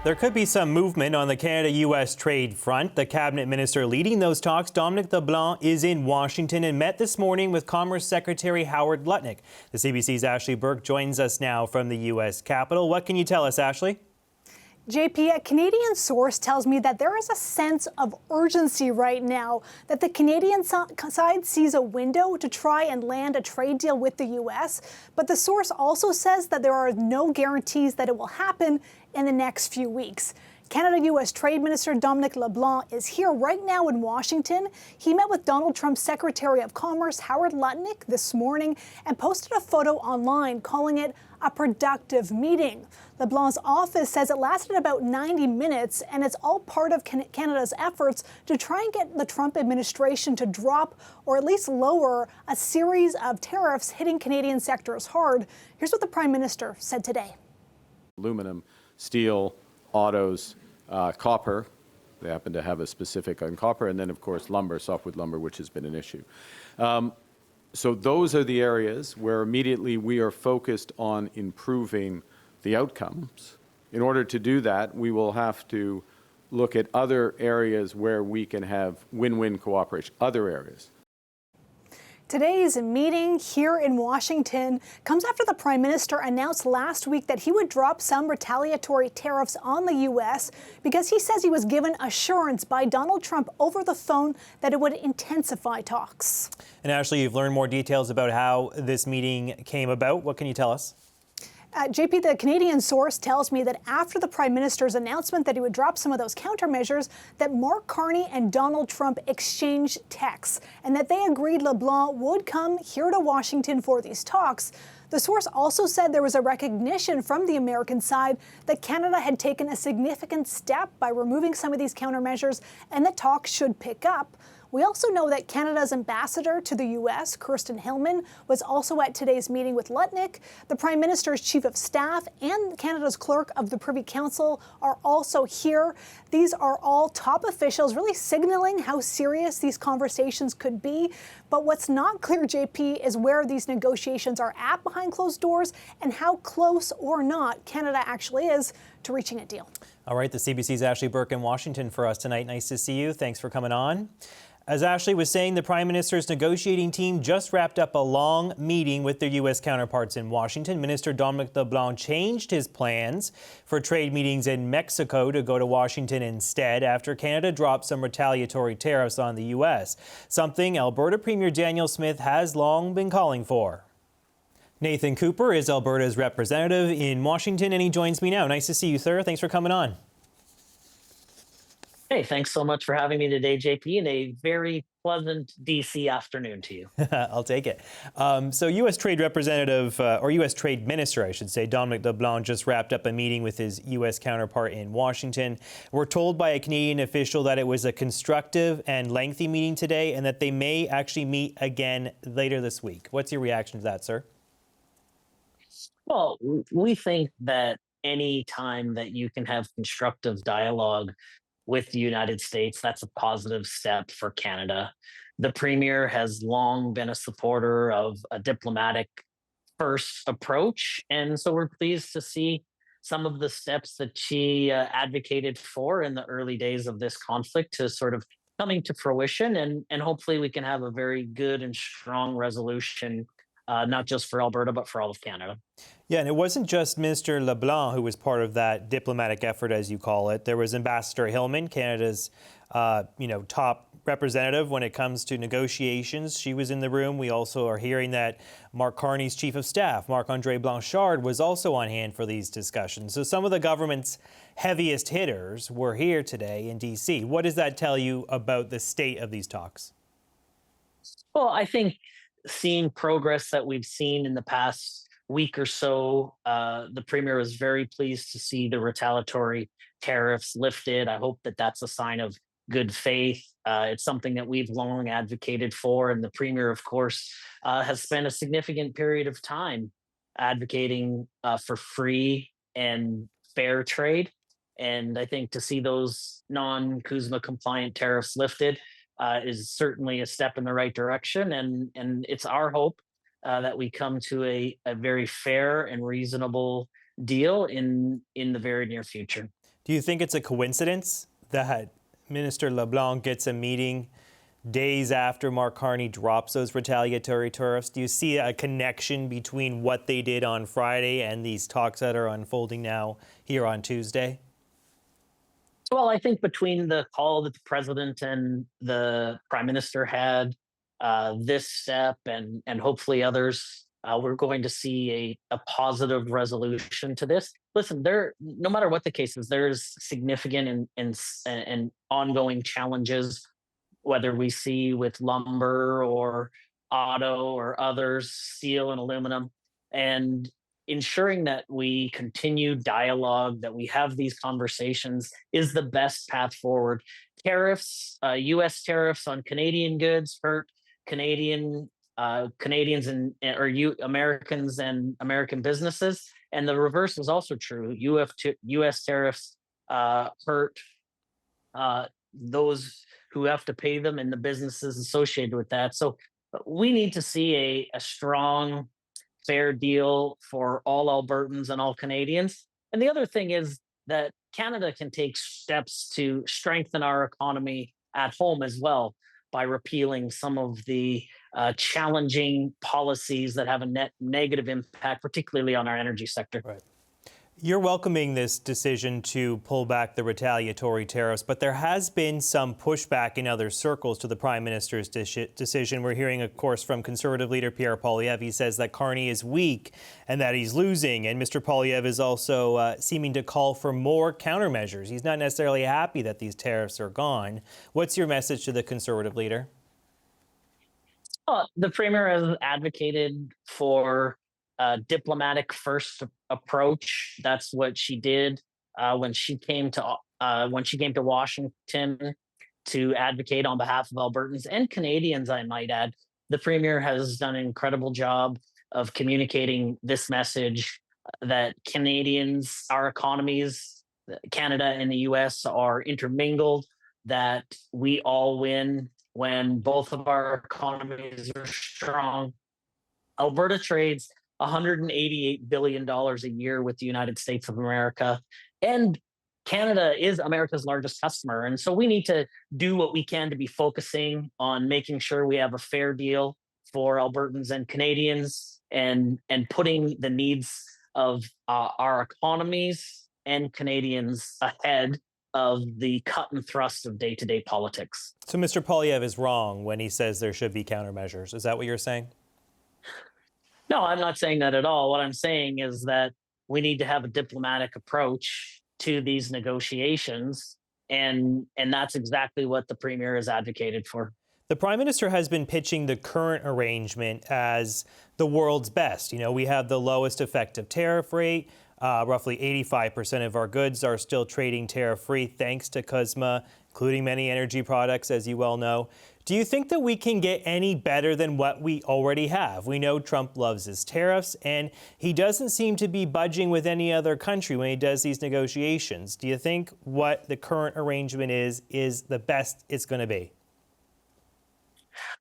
There could be some movement on the Canada-U.S. trade front. The cabinet minister leading those talks, Dominic LeBlanc, is in Washington and met this morning with Commerce Secretary Howard Lutnick. The CBC's Ashley Burke joins us now from the U.S. Capitol. What can you tell us, Ashley? JP, a Canadian source tells me that there is a sense of urgency right now, that the Canadian side sees a window to try and land a trade deal with the U.S. But the source also says that there are no guarantees that it will happen in the next few weeks. Canada-U.S. Trade Minister Dominic LeBlanc is here right now in Washington. He met with Donald Trump's Secretary of Commerce, Howard Lutnick, this morning and posted a photo online calling it a productive meeting. LeBlanc's office says it lasted about 90 minutes, and it's all part of Canada's efforts to try and get the Trump administration to drop or at least lower a series of tariffs hitting Canadian sectors hard. Here's what the Prime Minister said today. Aluminum, steel, autos, copper. They happen to have a specific on copper, and then of course lumber, softwood lumber, which has been an issue. So those are the areas where immediately we are focused on improving the outcomes. In order to do that, we will have to look at other areas where we can have win-win cooperation, other areas. Today's meeting here in Washington comes after the Prime Minister announced last week that he would drop some retaliatory tariffs on the U.S. because he says he was given assurance by Donald Trump over the phone that it would intensify talks. And Ashley, you've learned more details about how this meeting came about. What can you tell us? JP, the Canadian source tells me that after the Prime Minister's announcement that he would drop some of those countermeasures, that Mark Carney and Donald Trump exchanged texts and that they agreed LeBlanc would come here to Washington for these talks. The source also said there was a recognition from the American side that Canada had taken a significant step by removing some of these countermeasures and that talks should pick up. We also know that Canada's ambassador to the U.S., Kirsten Hillman, was also at today's meeting with Lutnick. The Prime Minister's Chief of Staff and Canada's Clerk of the Privy Council are also here. These are all top officials really signaling how serious these conversations could be. But what's not clear, JP, is where these negotiations are at behind closed doors and how close or not Canada actually is to reaching a deal. All right, the CBC's Ashley Burke in Washington for us tonight. Nice to see you. Thanks for coming on. As Ashley was saying, the Prime Minister's negotiating team just wrapped up a long meeting with their U.S. counterparts in Washington. Minister Dominic LeBlanc changed his plans for trade meetings in Mexico to go to Washington instead after Canada dropped some retaliatory tariffs on the U.S., something Alberta Premier Danielle Smith has long been calling for. Nathan Cooper is Alberta's representative in Washington, and he joins me now. Nice to see you, sir. Thanks for coming on. Hey, thanks so much for having me today, JP, and a very pleasant DC afternoon to you. I'll take it. So U.S. Trade Representative, or U.S. Trade Minister, I should say, Dominic LeBlanc just wrapped up a meeting with his U.S. counterpart in Washington. We're told by a Canadian official that it was a constructive and lengthy meeting today and that they may actually meet again later this week. What's your reaction to that, sir? Well, we think that any time that you can have constructive dialogue with the United States, that's a positive step for Canada. The Premier has long been a supporter of a diplomatic first approach, and so we're pleased to see some of the steps that she advocated for in the early days of this conflict to sort of coming to fruition, and hopefully we can have a very good and strong resolution, not just for Alberta, but for all of Canada. Yeah, and it wasn't just Minister LeBlanc who was part of that diplomatic effort, as you call it. There was Ambassador Hillman, Canada's top representative when it comes to negotiations. She was in the room. We also are hearing that Mark Carney's Chief of Staff, Marc-André Blanchard, was also on hand for these discussions. So some of the government's heaviest hitters were here today in D.C. What does that tell you about the state of these talks? Well, I think seeing progress that we've seen in the past week or so, the Premier was very pleased to see the retaliatory tariffs lifted. I hope that that's a sign of good faith. It's something that we've long advocated for, and the Premier, of course, has spent a significant period of time advocating for free and fair trade. And I think to see those non-CUSMA compliant tariffs lifted is certainly a step in the right direction. And it's our hope that we come to a very fair and reasonable deal in the very near future. Do you think it's a coincidence that Minister LeBlanc gets a meeting days after Mark Carney drops those retaliatory tariffs? Do you see a connection between what they did on Friday and these talks that are unfolding now here on Tuesday? Well, I think between the call that the president and the prime minister had, this step and hopefully others, we're going to see a positive resolution to this. Listen, no matter what the case is, there's significant and ongoing challenges, whether we see with lumber or auto or others, steel and aluminum, and ensuring that we continue dialogue, that we have these conversations is the best path forward. Tariffs, U.S. tariffs on Canadian goods hurt Canadians and Americans and American businesses, and the reverse is also true. U.S. tariffs hurt those who have to pay them and the businesses associated with that. So we need to see a strong, fair deal for all Albertans and all Canadians. And the other thing is that Canada can take steps to strengthen our economy at home as well by repealing some of the challenging policies that have a net negative impact, particularly on our energy sector. Right. You're welcoming this decision to pull back the retaliatory tariffs, but there has been some pushback in other circles to the Prime Minister's decision. We're hearing, of course, from Conservative leader Pierre Poilievre. He says that Carney is weak and that he's losing. And Mr. Poilievre is also seeming to call for more countermeasures. He's not necessarily happy that these tariffs are gone. What's your message to the Conservative leader? The Premier has advocated for diplomatic first approach. That's what she did when she came to Washington to advocate on behalf of Albertans and Canadians, I might add. The Premier has done an incredible job of communicating this message that Canadians, our economies, Canada and the U.S. are intermingled, that we all win when both of our economies are strong. Alberta trades $188 billion a year with the United States of America. And Canada is America's largest customer. And so we need to do what we can to be focusing on making sure we have a fair deal for Albertans and Canadians and putting the needs of our economies and Canadians ahead of the cut and thrust of day-to-day politics. So Mr. Poilievre is wrong when he says there should be countermeasures. Is that what you're saying? No, I'm not saying that at all. What I'm saying is that we need to have a diplomatic approach to these negotiations, and that's exactly what the Premier has advocated for. The Prime Minister has been pitching the current arrangement as the world's best. You know, we have the lowest effective tariff rate. Roughly 85% of our goods are still trading tariff-free thanks to CUSMA, including many energy products, as you well know. Do you think that we can get any better than what we already have? We know Trump loves his tariffs, and he doesn't seem to be budging with any other country when he does these negotiations. Do you think what the current arrangement is the best it's going to be?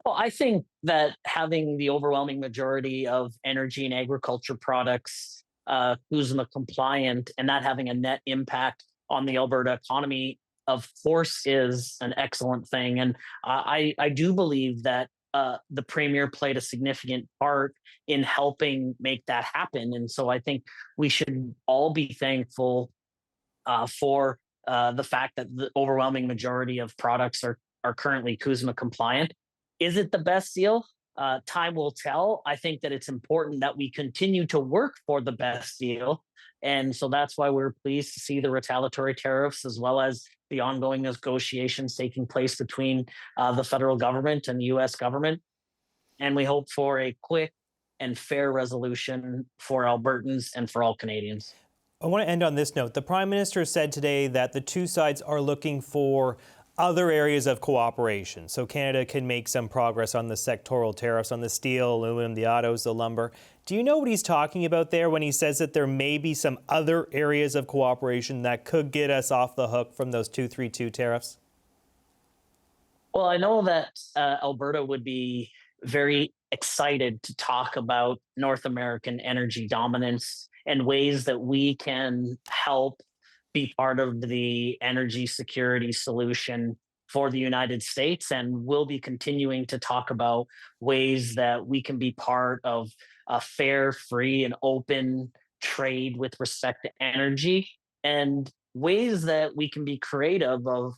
Well, I think that having the overwhelming majority of energy and agriculture products CUSMA compliant and not having a net impact on the Alberta economy, of course, is an excellent thing. And I do believe that the Premier played a significant part in helping make that happen. And so I think we should all be thankful for the fact that the overwhelming majority of products are currently CUSMA compliant. Is it the best deal? Time will tell. I think that it's important that we continue to work for the best deal. And so that's why we're pleased to see the retaliatory tariffs as well as the ongoing negotiations taking place between the federal government and the U.S. government. And we hope for a quick and fair resolution for Albertans and for all Canadians. I want to end on this note. The Prime Minister said today that the two sides are looking for other areas of cooperation, so Canada can make some progress on the sectoral tariffs on the steel, aluminum, the autos, the lumber. Do you know what he's talking about there when he says that there may be some other areas of cooperation that could get us off the hook from those 232 tariffs? Well, I know that Alberta would be very excited to talk about North American energy dominance and ways that we can help be part of the energy security solution for the United States, and we'll be continuing to talk about ways that we can be part of a fair, free, and open trade with respect to energy, and ways that we can be creative of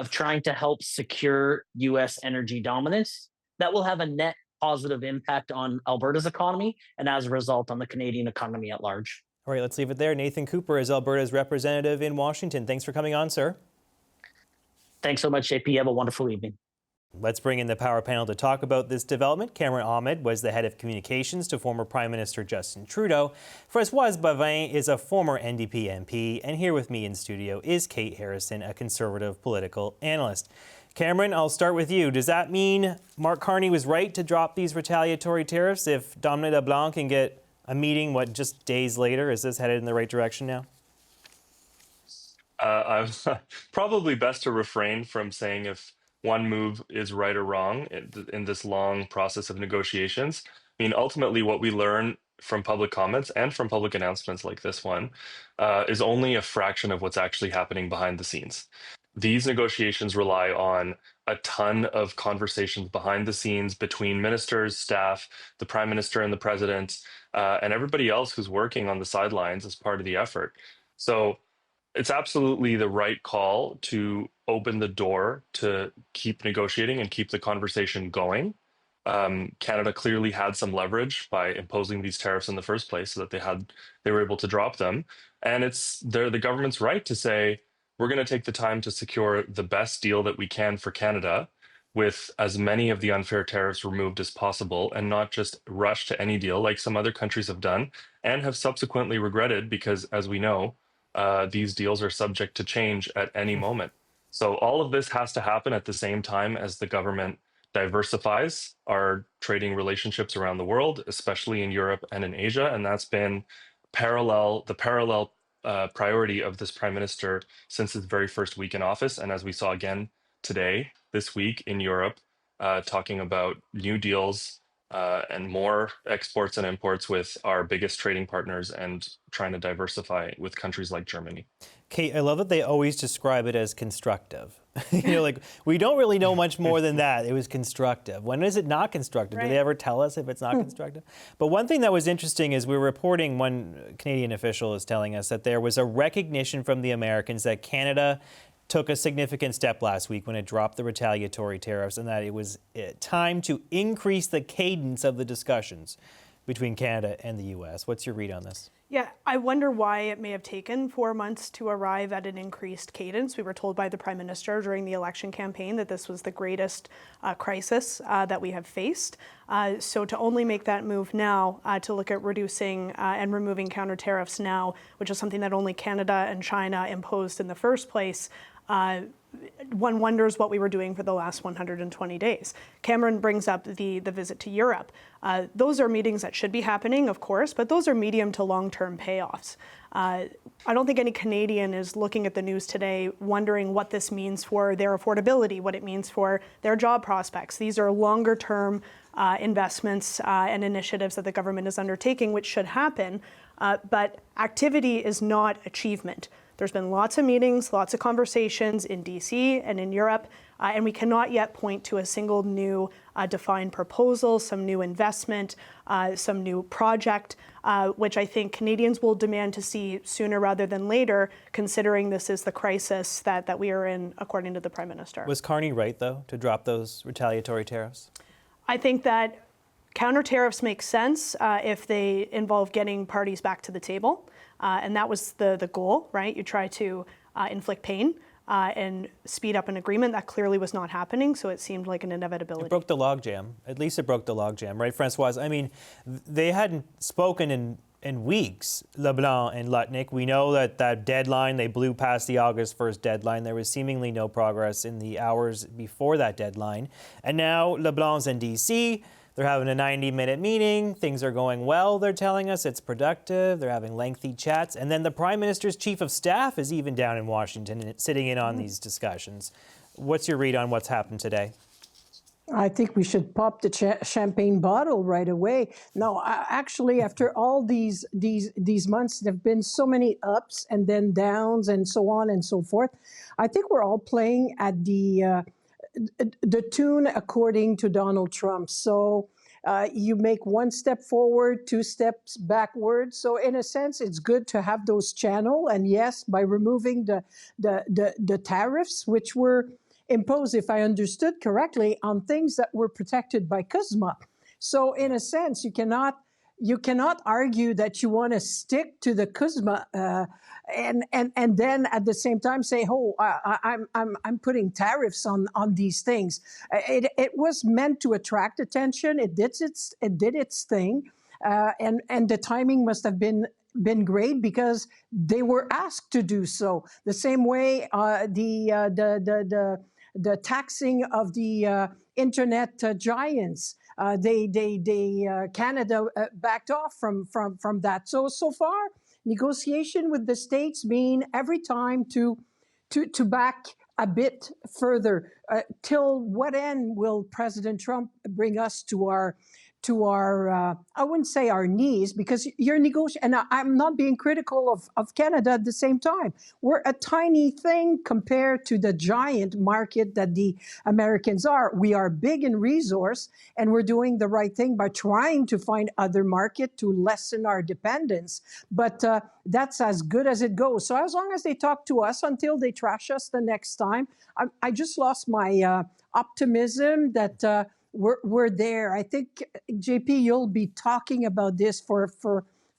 trying to help secure U.S. energy dominance that will have a net positive impact on Alberta's economy and as a result on the Canadian economy at large. All right, let's leave it there. Nathan Cooper is Alberta's representative in Washington. Thanks for coming on, sir. Thanks so much, JP. Have a wonderful evening. Let's bring in the power panel to talk about this development. Cameron Ahmed was the head of communications to former Prime Minister Justin Trudeau. Françoise Bavin is a former NDP MP. And here with me in studio is Kate Harrison, a conservative political analyst. Cameron, I'll start with you. Does that mean Mark Carney was right to drop these retaliatory tariffs if Dominic LeBlanc can get a meeting, just days later? Is this headed in the right direction now? I'm probably best to refrain from saying if one move is right or wrong in this long process of negotiations. I mean, ultimately, what we learn from public comments and from public announcements like this one is only a fraction of what's actually happening behind the scenes. These negotiations rely on a ton of conversations behind the scenes between ministers, staff, the Prime Minister and the President, and everybody else who's working on the sidelines as part of the effort. So it's absolutely the right call to open the door to keep negotiating and keep the conversation going. Canada clearly had some leverage by imposing these tariffs in the first place so that they were able to drop them. And they're the government's right to say, we're going to take the time to secure the best deal that we can for Canada with as many of the unfair tariffs removed as possible and not just rush to any deal like some other countries have done and have subsequently regretted because, as we know, these deals are subject to change at any moment. So all of this has to happen at the same time as the government diversifies our trading relationships around the world, especially in Europe and in Asia. And that's been the parallel priority of this prime minister since his very first week in office. And as we saw again today, this week in Europe, talking about new deals and more exports and imports with our biggest trading partners and trying to diversify with countries like Germany. Kate, I love that they always describe it as constructive. We don't really know much more than that. It was constructive. When is it not constructive? Right. Do they ever tell us if it's not constructive? But one thing that was interesting is we were reporting, one Canadian official is telling us that there was a recognition from the Americans that Canada took a significant step last week when it dropped the retaliatory tariffs and that it was time to increase the cadence of the discussions between Canada and the U.S. What's your read on this? Yeah, I wonder why it may have taken 4 months to arrive at an increased cadence. We were told by the Prime Minister during the election campaign that this was the greatest crisis that we have faced. So to only make that move now, to look at reducing and removing counter tariffs now, which is something that only Canada and China imposed in the first place, one wonders what we were doing for the last 120 days. Cameron brings up the visit to Europe. Those are meetings that should be happening, of course, but those are medium to long-term payoffs. I don't think any Canadian is looking at the news today wondering what this means for their affordability, what it means for their job prospects. These are longer-term investments and initiatives that the government is undertaking, which should happen, but activity is not achievement. There's been lots of meetings, lots of conversations in DC and in Europe, and we cannot yet point to a single new defined proposal, some new investment, some new project, which I think Canadians will demand to see sooner rather than later, considering this is the crisis that we are in, according to the Prime Minister. Was Carney right, though, to drop those retaliatory tariffs? I think that counter tariffs make sense if they involve getting parties back to the table. And that was the goal, right? You try to inflict pain and speed up an agreement. That clearly was not happening, so it seemed like an inevitability. It broke the logjam. At least it broke the logjam, right, Françoise? I mean, they hadn't spoken in weeks, LeBlanc and Lutnick. We know that deadline, they blew past the August 1st deadline. There was seemingly no progress in the hours before that deadline. And now LeBlanc's in D.C., they're having a 90-minute meeting. Things are going well, they're telling us. It's productive. They're having lengthy chats. And then the Prime Minister's Chief of Staff is even down in Washington and sitting in on these discussions. What's your read on what's happened today? I think we should pop the champagne bottle right away. No, actually, after all these months, there've been so many ups and then downs and so on and so forth. I think we're all playing at the tune according to Donald Trump. So you make one step forward, two steps backward. So in a sense, it's good to have those channels. And yes, by removing the tariffs, which were imposed, if I understood correctly, on things that were protected by CUSMA. So in a sense, you cannot argue that you want to stick to the CUSMA and then at the same time say, "Oh, I'm putting tariffs on these things." It was meant to attract attention. It did its thing, and the timing must have been great because they were asked to do so. The same way the taxing of the internet giants. Canada backed off from that. So far, negotiation with the states mean every time to back a bit further. Till what end will President Trump bring us to our I wouldn't say our knees, because you're negotiating, and I'm not being critical of Canada at the same time. We're a tiny thing compared to the giant market that the Americans are. We are big in resource, and we're doing the right thing by trying to find other market to lessen our dependence. But that's as good as it goes. So as long as they talk to us until they trash us the next time, I just lost my optimism that we're there. I think, JP, you'll be talking about this for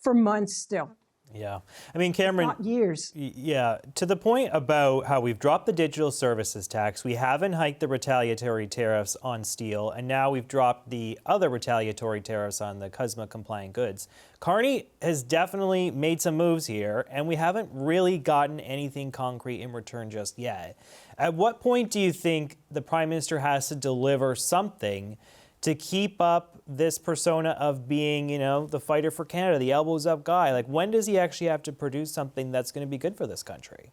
months still. Yeah. I mean, Cameron, not years. Yeah. To the point about how we've dropped the digital services tax, we haven't hiked the retaliatory tariffs on steel, and now we've dropped the other retaliatory tariffs on the CUSMA compliant goods. Carney has definitely made some moves here, and we haven't really gotten anything concrete in return just yet. At what point do you think the Prime Minister has to deliver something to keep up this persona of being, the fighter for Canada, the elbows up guy? Like, when does he actually have to produce something that's going to be good for this country?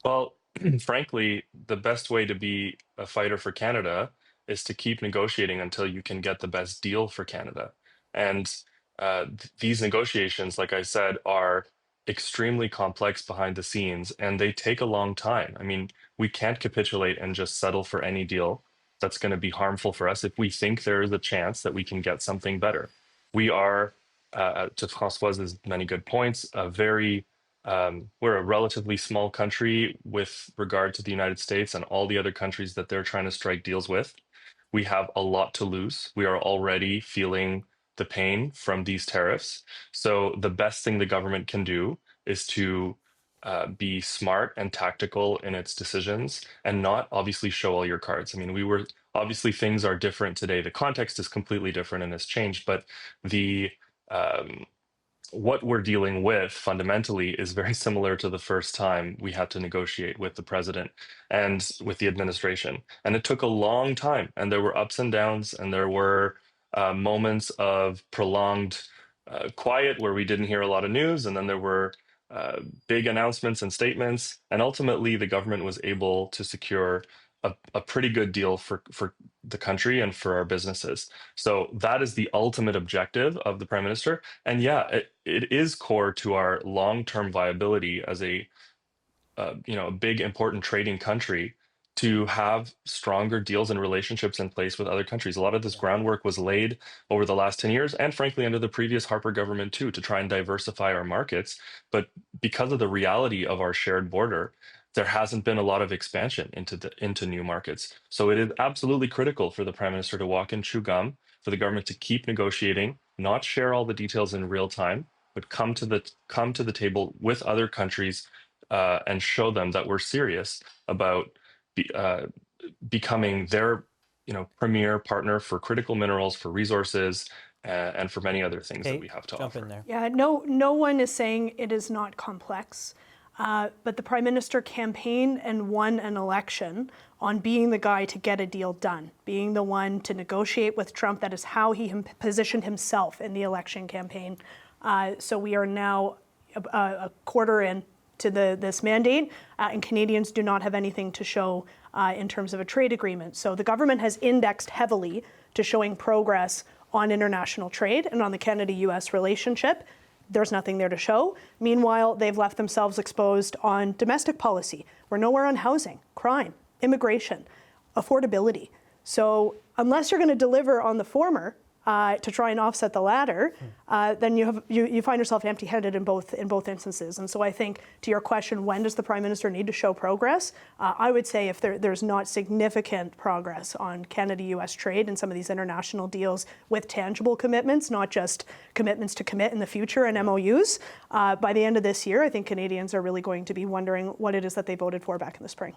Well, frankly, the best way to be a fighter for Canada is to keep negotiating until you can get the best deal for Canada. And these negotiations, like I said, are extremely complex behind the scenes, and they take a long time. I mean, we can't capitulate and just settle for any deal that's going to be harmful for us if we think there is a chance that we can get something better. We are, to François's many good points, we're a relatively small country with regard to the United States and all the other countries that they're trying to strike deals with. We have a lot to lose. We are already feeling the pain from these tariffs. So the best thing the government can do is to be smart and tactical in its decisions and not obviously show all your cards. I mean, obviously things are different today. The context is completely different and has changed, but what we're dealing with fundamentally is very similar to the first time we had to negotiate with the president and with the administration. And it took a long time, and there were ups and downs, and there were moments of prolonged quiet where we didn't hear a lot of news, and then there were big announcements and statements, and ultimately the government was able to secure a pretty good deal for the country and for our businesses. So that is the ultimate objective of the Prime Minister. And yeah, it is core to our long-term viability as a big, important trading country to have stronger deals and relationships in place with other countries. A lot of this groundwork was laid over the last 10 years and frankly under the previous Harper government too, to try and diversify our markets. But because of the reality of our shared border, there hasn't been a lot of expansion into new markets. So it is absolutely critical for the Prime Minister to walk and chew gum, for the government to keep negotiating, not share all the details in real time, but come to the table with other countries and show them that we're serious about becoming their premier partner for critical minerals, for resources, and for many other things that we have to offer. In there. Yeah, no one is saying it is not complex. But the Prime Minister campaigned and won an election on being the guy to get a deal done, being the one to negotiate with Trump. That is how he positioned himself in the election campaign. So we are now a quarter in to this mandate, and Canadians do not have anything to show in terms of a trade agreement. So the government has indexed heavily to showing progress on international trade and on the Canada-U.S. relationship. There's nothing there to show. Meanwhile, they've left themselves exposed on domestic policy. We're nowhere on housing, crime, immigration, affordability. So unless you're going to deliver on the former to try and offset the latter, then you find yourself empty-handed in both instances. And so I think, to your question, when does the Prime Minister need to show progress? I would say if there's not significant progress on Canada-U.S. trade and some of these international deals with tangible commitments, not just commitments to commit in the future and MOUs, by the end of this year, I think Canadians are really going to be wondering what it is that they voted for back in the spring.